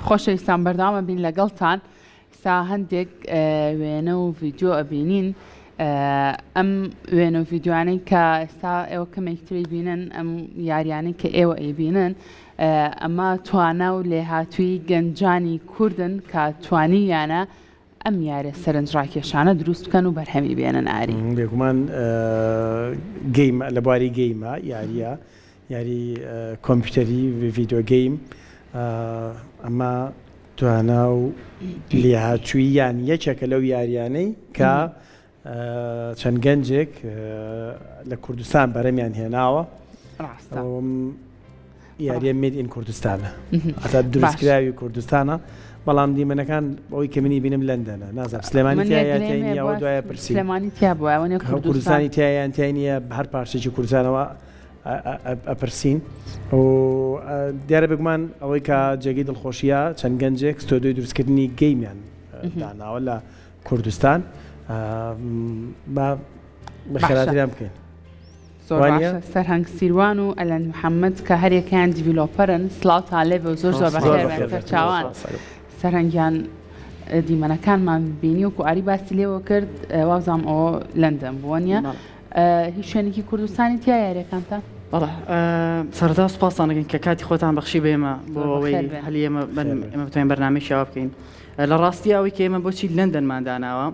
خۆشەویستان بەردەوامە بین لەگەڵتان سا هەندێک وێنە و ڤیدیۆ ئەبینین ئەم وێنە و ڤیدیوانەی کە ئێستا ئێوە کەمێکتری بینن ئەم یاریانەی کە ئێوە ئەیبینن ئەمە توانە و لێهاتووی گەنجانی کوردن کە توانییانە ئەم یارە سەرنجڕاکێشانە دروست بکەن و بەرهەمی بێنن ئاری بێگومان گەیم لە بواری گەیمە یاریە یاری کۆمپیوتەری ڤیدیۆ گەیم ئەمە توانە و لێهاتووی یان یەکێکە لەو یاریانەی کە چەند گەنجێک لە کوردستان بەرەمیان هێناوە یاریە مێد ئین کوردستانە ئەتا دروستکراوی کوردستانە بەڵام دیمەنەکان ئەوەی کە منی بینم لەندەنە نازانم سلێمانی تایەوە دوایە پرسی سلێمانی تیا بووە کوردستانی تایان تایە هەر پارچێکی کوردستانەوە ئەپرسین و دیارە بگومان ئەوەی کە جێگەی دڵخۆشیە چەند گەنجێک ستۆدیۆی دروستکردنی گەیمیان داناوە لە کوردستان بە خێراتیان بکەین سەرهەنگ سیروان و ئەلەن محەممەد کە هەرێکیان دیڤلۆپەرن سڵاوتان لێبێ و زۆر زۆر بەخێر چاوان سەرهەنگیان دیمەنەکانمان بینی و کواری باسی لێەوە کرد وازام ئەوە لەندەن بووە نیە هیچ شوێنێکی کوردستانی تیا یاریەکانتان بەڵێ سەردا سوپاسانەکەین کە کاتی خۆتان بەخشی بێمە بۆ ئەوەی هەلی ئێمە بتوانین بەرنامەیەکی بکەین لە ڕاستی ئەوەی کە ئێمە بۆچی لەندەنمان داناوە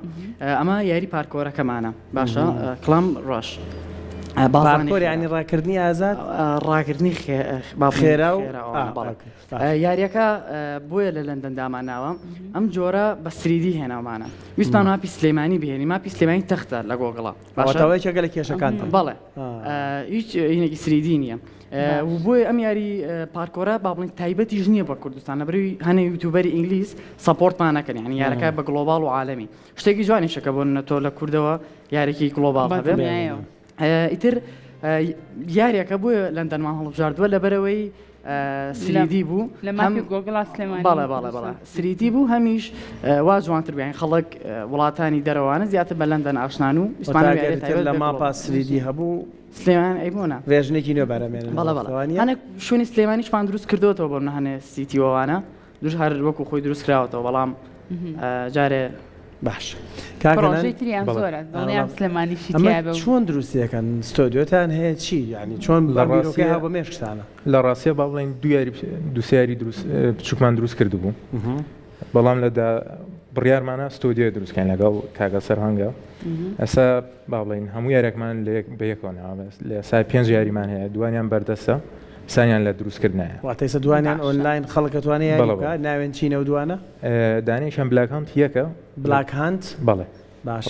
ئەمە یاری پارکۆرەکەمانە باشە کڵام ڕۆژ پارکۆری ڕاکردنی ئازاد ڕاکردنی خێرا یاریەکە بۆیە لە لەندەن داماناوە ئەم جۆرە بە سریدی هێناومانە ویستمان ماپی سلێمانی بهێنی ماپی سلێمانی تەختە لە گۆگڵە باشەوەیەکە لە کێشەکان بەڵێ هیچ هینێکی سریدی نییە و بۆی ئەم یاری پارکۆرە با بڵین تایبەتیش نییە بە کوردستان لەبەروی هەنێ یوتیوبەری ئینگلیز سەپۆرتمان نەکەن یعنی یارەکە بە گلۆباڵ و عالەمی شتێکی جوانیشەکە بۆ نەتۆ لە کوردەوە یارێکی گلۆباڵ هەبێ ئیتر یاریەکە بۆیە لەندەنمان هەڵبژاردووە لەبەرەوەی سریدی بوو بەڵێ سریدی بوو هەمیش وا جوانتر بیان خەڵک وڵاتانی دەرەوانە زیاتر بە لەندەن ئاشنان و لە ماپا سریدی هەبوو سلێمان ئەیبوونا ڕێژنێکی نوێ بەرەمێنن هەنێک شوێنی سلێمانیشمان دروست کردوەوە بۆ هەنێ سیتیوانە دوش هەر وەکو خۆی دروست کراوەتەوە بەڵام جارێ باش چۆن دروستیەکەن ستۆدیۆتان هەیە چی ینی چۆن بە مێشتانە لە ڕاستیە با بڵین دووسیاری بچووکمان دروست کرد بوو بەڵام لەدا بڕیارمانە ستۆدیۆ دروستکەین لەگەڵ کاگە سەرهەنگە ئەسا با بڵین هەموو یارێکمان بەیەکەوە لە سای 5 یاریمان هەیە دوانیان بەردەستە سانیان لە دروستکردنایە واتەیسە دوانیان ئۆنلاین خەڵکەتوانێت ناوێن چینە و دوانە دانیشان بلاکانت یەکە بلاکهانت بەڵێ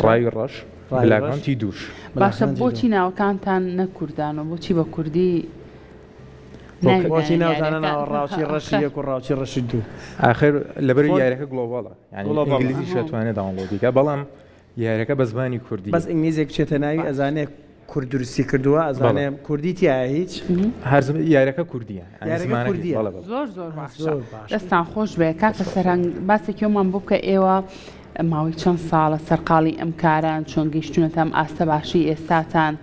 ڕای ڕەش بلاکانتی دووش باشە بۆچی ناوەکانتان نەکوردانەوە بۆچی بە کوردی بۆچی ناوتانە ناوە ڕاوچی ڕەشی یەک و ڕاوچی ڕەشی دوو ئاخر لەبەر یاریەکە گلۆباڵە ئینگلیزی شەتوانێت داونلۆدیکە بەڵام یاریەکە بە زمانی کوردی بەس ئینگلیزێک بچێتە ناوی ئەزانێ کورد دروستی کردووە ئەزانێ کوردی تایە هیچ هەر یاریەکە کوردیە زۆر زۆر دەستان خۆش بێ کاکە سەرهەنگ باسێکیۆمان بوو بکە ئێوە ماوەی چەند ساڵە سەرقاڵی ئەم کاران چۆن گەیشتونەتە ئەم ئاستە باشی ئێستاتان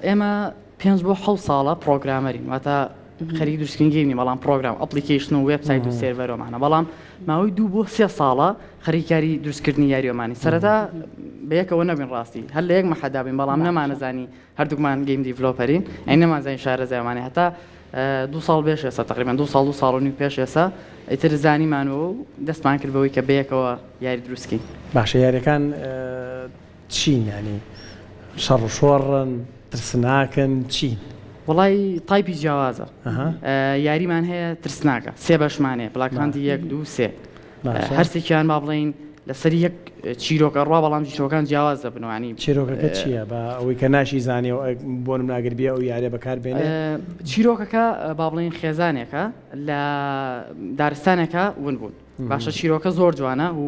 ئێمە 5 بۆ 7 ساڵە پرۆگرامەرین واتە خەریک دروستکردنی گەیمی بەڵام پرۆگرام ئەپلیکیشن و وێبسایت و سێڤەرۆمانە بەڵام ماوەی 2 بۆ 3 ساڵە خەریکاری دروستکردنی یاریۆمانی سەرەتا بەیەکەوە نەبین ڕاستی هەر لە یەک مەحەدابین بەڵام نەمانەزانی هەردووکمان گەیم دیڤلۆپەرین ئەی نەمانزانی شارەزایمانی هەتا 2 ساڵ پێش ئێستا تقریبان 2 ساڵ 2 ساڵ و نیو پێش ئێستا ئیتر زانیمانەوە و دەستمان کرد بەوەی کە بەیەکەوە یاری دروستکەین باشە یاریەکان چین ینی شەڕ و شۆڕن ترسناکن چین وڵی تایپی جیاوازە یاریمان هەیە ترسناکە 3 بەشمانەیە بڵاکانتی 1 2 3 هەرسێکیان با بڵین لەسەر یەک چیرۆکە ڕوا بەڵام چیرۆکان جیاواز دەبنەوەنی چیرۆکەکە چییە بە ئەوەی کە ناشی زانێ بۆ ناگر بێ ئەو یارێ بەکاربێنێ چیرۆکەکە با بڵین خێزانێکە لە دارستانێکە ون بوون باشە چیرۆکە زۆر جوانە و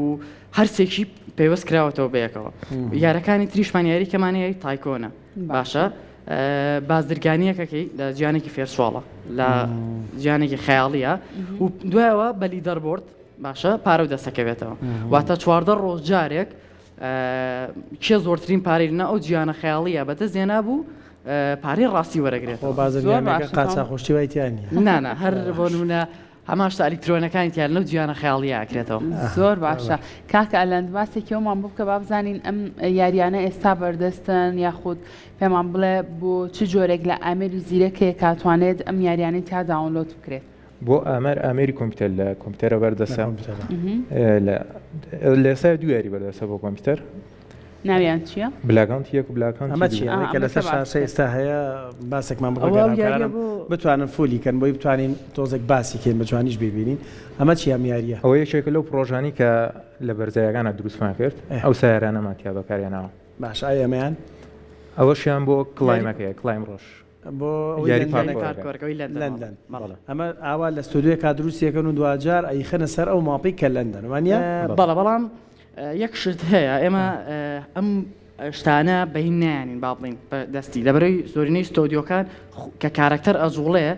هەرسێکی پێوەست کراوەتەوە بەیەکەوە یارەکانی تریشمان یاری کەمانەیە تایکۆنە باشە بازرگانیەکەکەی لە جیانێکی فێرسواڵە لە جیانێکی خەیاڵیە و دوایەوە بە لیدەربۆرد باشە پارە و دەسەکەوێتەوە واتە 14 ڕۆژ جارێک کێ زۆرترین پارێنە ئەو جیانە خەیاڵیە بەدە زێنا بوو پارەی ڕاستی وەرەگرێت بازرگانەکە قاچاق خۆشتی وایتیان نیە نانە هەر بۆ نمونە هەماشتا ئەلکترۆنەکانی تیان لەو جیانە خەیاڵی ئاکرێتەوە. زۆر باشە کاکە ئەلەند باسێکیەوەمان بوو کە با بزانین ئەم یاریانە ئێستا بەردەستن یاخود پێمان بڵێ بۆ چ جۆرێک لە ئامێری زیرەکەیە کاتوانێت ئەم یاریانەی تا داونلۆد بکرێت بۆ ئامێری کۆمپیوتەر لە کۆمپیوتەرە بەردەسە لە ئێستا دوو یاری بەردەسە بۆ کۆمپیوتەر ناویان چییە؟ بلاکانت یەک و بلاکانت ئەمە چیە کە لەسەر شاشە ئێستا هەیە باسێکمان بگەڕێن بتوانن فولیکەن بۆی بتوانین تۆزێک باسی کەین بەجوانیش ببینین ئەمە چی ئەم یاریە ئەوە یەکێکە لەو پرۆژانی کە لە بەرزایەکانە دروستمان کرد ئەو سیارانەماتیا بەکاریانەوە باش ئایا ئەمەیان ئەوەشیان بۆ کلایمەکەیە کلایم ڕۆژ بۆ لەندەن ئەمە ئاوا لە ستودیۆ کا دروستیەکەن و دوجار ئەی خەنە سەر ئەو ماپی کە لەندەن وانە بەڵام یەک شت هەیە ئێمە ئەم شتانە بەین نایانین با بڵین دەستی لەبەرەوەی زۆرینەی ستۆدیۆکان کە کارکتەر ئەجوڵەیە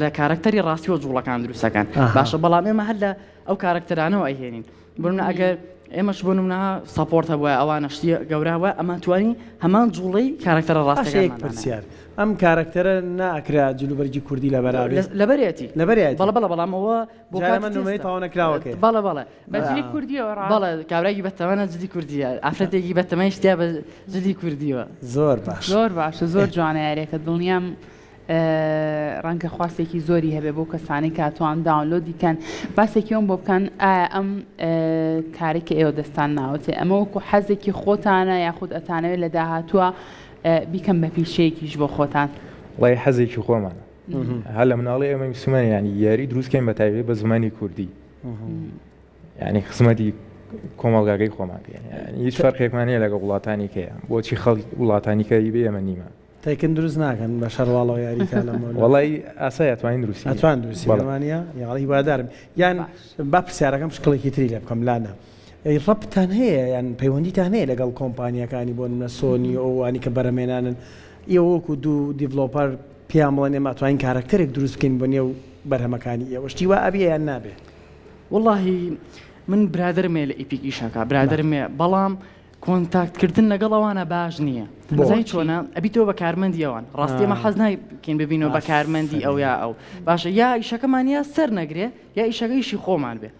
لە کارکتەری ڕاستیەوە جوڵەکان دروستەکان باشە بەڵام ئێمە هەر لە ئەو کارکتەرانەوە ئەیهێنین بڕنە ئەگەر ئێمەش بۆ نمونەها ساپۆرتە بووە ئەوانە شتی گەوراوە ئەمان توانی هەمان جوڵەی کارکتەرە ڕاستەکەی پرسیار ئەم کارکتەرە ناکرا جلوبەرجی کوردی لە بەراورد لەبەرێتی بەڵێ بۆ نمونەی تاوانەکراوەکە بەڵێ بەجلی کوردیەوە بەڵێ کابراایی بەتەمەە جدی کوردیە ئافرەتێکی بەتەمای شتیا بە جدی کوردیوە زۆر باش زۆر باشە زۆر جوانە یاریەکە دڵنیام ڕەنگە خواستێکی زۆری هەبێ بۆ کەسانی کاتوان داونلۆدیکەن باسێکیەوەم بۆ بکەن ئایا ئەم کارێکە ئێوە دەستان ناوەتێ ئەمە وەکو حەزێکی خۆتانە یاخود ئەتانەوێت لە داهاتووە بیکەم بە پیشەیەکیش بۆ خۆتان وڵای حەزێکی خۆمانە هەر لە مناڵی ئێمە میسومانی ینی یاری دروستکەین بە تایبێت بە زمانی کوردی ینی خزمەتی کۆمەڵگاگەی خۆمان هیچ فەرقێکمانەیە لەگە وڵاتانی کەیە بۆچی خەڵک وڵاتانیکەی بێ ئەمە نیمە تایکن دروست ناکەن بە شەرواڵەوە یاریکان وڵی ئاسای ئەتوانین دروستی ئەتوان دروستیوانە یاڵی هیوادارم یان با پرسیارەکەم شکڵێکی تری لێ بکەم لاە ڕەبتان هەیە یان پەیوەندیتان هەیە لەگەڵ کۆمپانیەکانی بۆ منە سۆنی ئەوانی کە بەرەمێنانن ئێوەکو دوو دیڤلۆپەر پێیان بڵێن ئێمە توانین کارکتەرێک دروست بکەین بۆ نێو بەرهەمەکانی ئێوە شتی وا ئەبێ یان نابێ واللهی من برادرمێ لە ئیپیکیشەکە برادرمێ بەڵام کۆنتاکتکردن لەگەڵەوەوانە باش نییە بزای چۆنە ئەبیتەوە بە کارمەندی ئەوان ڕاستی ئەمە حەز ناکەین ببینەوە بە کارمەندی ئەو یا ئەو باشە یا ئیشەکەمانە سەر نەگرێ یا ئیشەکەیشی خۆمان بێ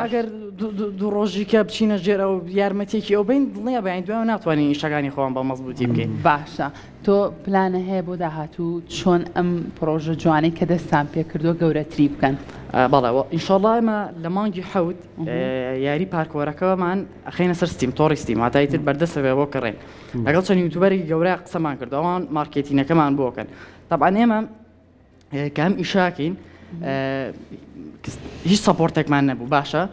ئەگەر دوو ڕۆژیکە بچینە ژێر ئەو یارمەتێکی ئەو بین دڵنیە بەین دوای ناتوانین ئیشەکانی خۆم بە مەزبوطی بکەین باشە تۆ پلانە هەیە بۆ داهاتوو چۆن ئەم پرۆژە جوانەی کە دەستان پێ کردووە گەورەتری بکەن بەڵێ ئینشاءڵڵا ئێمە لە مانگی حەوت یاری پارکۆرەکەمان ئەخینە سەر ستیم تۆڕی ستیم هاتایتر بەردەسەوێ بۆ کڕێن لەگەڵ چەند یوتوبەرێکی گەورە قسەمان کرد ئەوان مارکێتینەکەمان بۆکەن طبعاً ئێمە کام ئیشاکەین هیچ سەپۆرتێکمان نەبوو باشە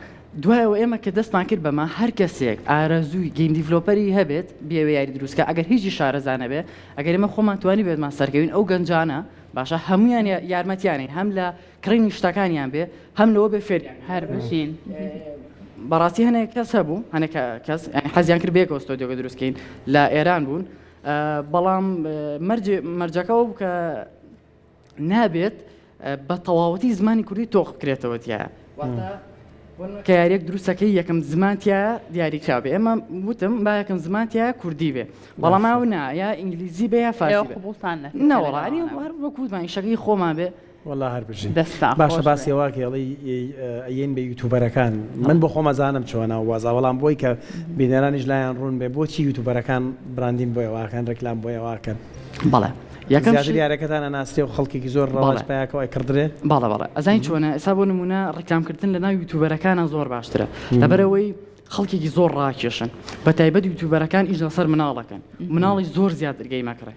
دوایەوە ئێمە کە دەستمان کرد بەمە هەر کەسێک ئارەزووی گەیم دیڤلۆپەری هەبێت بێوە یاری دروستکە ئەگەر هیچی شارەزانە بێ ئەگەر ئێمە خۆمان توانی بێتمان سەرکەوین ئەو گەنجانە باشە هەمویان یارمەتیانین هەم لە کڕینی شتەکانیان بێ هەم لەوە بێ فێریان هەر بژین بەڕاستی هەنێک کەس هەبوو هەنێک کەس حەزیان کرد بێکەوە ستۆدیۆکە دروستکەین لە ئێران بوون بەڵام مەرجەکەەوە کە نابێت بە تەواوەتی زمانی کوردی تۆخ بکرێتەوە تایە کە یاریەک دروستەکەی یەکەم زمانتیە دیاریکرابێ ئێمە وتم با یەکەم زمانتیە کوردی بێ بەڵام ئەو نا یا ئینگلیزی بێ یا فارسی نەوەڵانی وەکوتمان ئیشەکەی خۆمان بێ والله هەر بژین باشە باسی واکێڵی ئەین بە یوتوبەرەکان من بۆ خۆم ئەزانم چۆنە وازا وەڵام بۆی کە بینەرانیش لایەن ڕوون بێ بۆچی یوتوبەرەکان براندین بۆی واکەن ڕێکلام بۆی واکەن بەڵێ یاریەکەتانە ناستی و خەڵکێکی زۆر ڕاوەپیاکەوەی کردرێ بەڵێ ئەزای چۆنە ئێستا بۆ نمونە ڕێکلامکردن لە ناو یوتوبەرەکانە زۆر باشترە لەبەرەوەی خەڵکێکی زۆر ڕاکێشن بە تایبەت یوتوبەرەکان ئیش لەسەر مناڵەکەن مناڵی زۆر زیاد دەرگەی مەکڕێ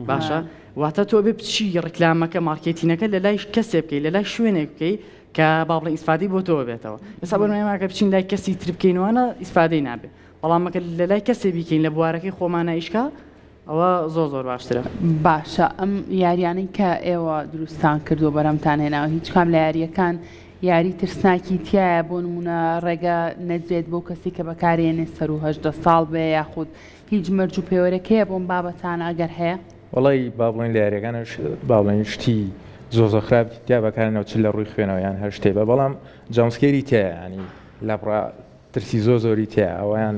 باشە واتە تۆ بێ بچی ڕێکلامەکە مارکێتینەکە لە لای کەسێ بکەی لە لای شوێنێک بکەی کە با بڵێ ئیسفادەی بۆ تۆ بێتەوە ئێستا بەماکە بچین لای کەسی تر بکەینەوەنە ئیسفادەی نابێت بەڵامەکە لە لای کەسێ بیکەین لە بوارەکەی خۆمانە ئیشکا ئەوە زۆر باشترە باشە ئەم یاریانەی کە ئێوە دروستان کردو بەرەمتان هێناوە هیچ کام لە یاریەکان یاری ترسناکی تایە بۆ نمونە ڕێگە نەدرێت بۆ کەسی کە بەکارێنێ سەر و 18 ساڵ بێ یاخود هیچ مەرج و پێوەرەکەیە بۆم بابەتانە ئەگەر هەیە وڵی با بڵێن لە یاریەکانش با بڵێن شتی زۆر خراپ تیا بەکارێنەوە چ لە ڕووی خوێنەوە یان هەر شتێ بە بەڵام جامسکێری تایە ینی لەبڕا ترسی زۆری تایە ئەویان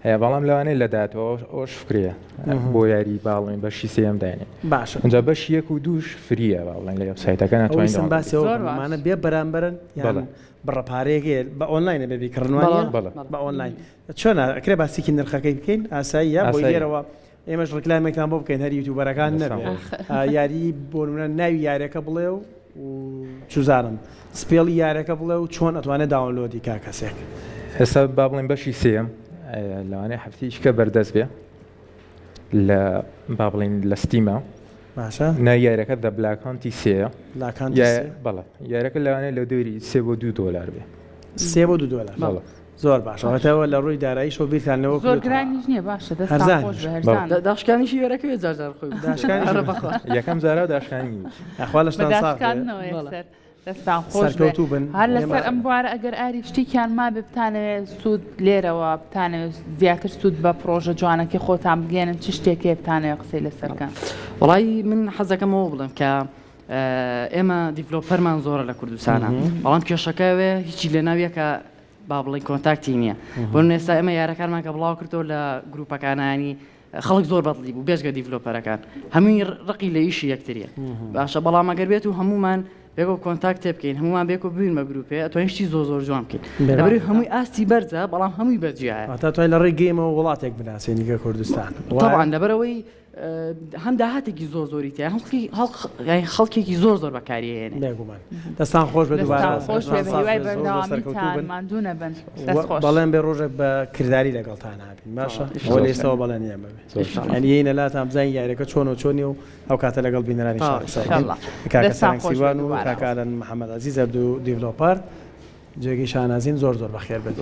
هەیە بەڵام لەوانەیە لەداتەوە ئەوش فکرە بۆ یاری باڵین بەشی سێم داێنێ باشە ئەجا بەش 1 و 2 فریە باڵین لە وێبسایتەکە ئەویسم ناتوانین باسیەوەمانە بێ بەرامبەرن یان بڕەپارەیەک بە ئۆنلاینە بێبی کڕنوانە بە ئۆنلاین چۆنە ئەکرێ باسیکی نرخەکەی بکەین ئاساییە بۆ لێرەوە ئێمەش ڕکلامێکتان بۆ بکەین هەر یوتیوبەرەکان نەبێت یاری بۆ نمونە ناوی یاریەکە بڵێ و چوزانم سپێڵی یاریەکە بڵێ و چۆن ئەتوانێت داونلۆدی کا کەسێک ئێستا با بڵێن بەشی سێم لەوانەیە هەفتەیەکە بەردەست بێ لە با بڵێن لە ستیمە باشە نایارەکە دە بلاکانتی سێە لاکان بەڵێ یارەکە لەوانەیە لە دووری 3 بۆ 2 دلار بێ 3 بۆ 2 دلار زۆر باشەوەتەوە لە ڕووی داراییشەوە بیرتانەوە زۆر گرانیش نییە باشە دەست خۆش بە داشکانیشی وێرەکەوێ جارجار خۆی یەکەم زارا داشکانی ئەخوا لەشتان داشکاندنەوە یەکسەر دەستان خۆش بن هەر لەسەر ئەم بوارە ئەگەر ئاری شتێکیان ما بێ بتانەوێت سوود لێرەوە بتانەوێت زیاتر سوود بە پرۆژە جوانەکە خۆتان بگەێنن چ شتێکێ بتانەوە قسەی لەسەرکان وڵی من حەزەکەمەوە بڵم کە ئێمە دیڤلۆپەرمان زۆرە لە کوردستانە بەڵام کێشەکەوێ هیچی لە ناویەکە با بڵێ کۆنتاکتی نییە بۆ ئێستا ئێمە یارەکانمان کە بڵاو کردەوە لە گروپەکانانی خەڵک زۆر بەڵی بوو بێژگە دیڤلۆپەرەکان هەمووی ڕقی لە ئیشی یەکتریە باشە بەڵام ئەگەر بێت و هەمومان بێگە کۆنتاکت تێ بکەین هەمومان بێک و بوین بە گروپێ ئەتوانین شتی زۆر جوان بکەین لەبەر هەمووی ئاستی بەرزە بەڵام هەمووی بەرجایە تا توای لە ڕێی گەیمەوە وڵاتێک بناسیێنیگە کوردستان طبعا لەبەرەوەی هەم داهاتێکی زۆری تیا خەڵکێکی زۆر بەکاریێنێ بێگومان دەستان خۆش بە خۆش بەڕامیتان مادوونە بن بەڵێن بێ ڕۆژێک بە کردداری لەگەڵتان هابین باشە بۆ لێستەوە بەڵێن ئێمە ئەنیە نەلات ئەمزای یاریەکە چۆن و چۆنی و ئەو کاتە لەگەڵ بینەرانی کاکەسیوان و کاکالەن محەممەد عزیز عەبدوو دیڤلۆپەر جێگەی شانازین زۆر بەخێر بێت.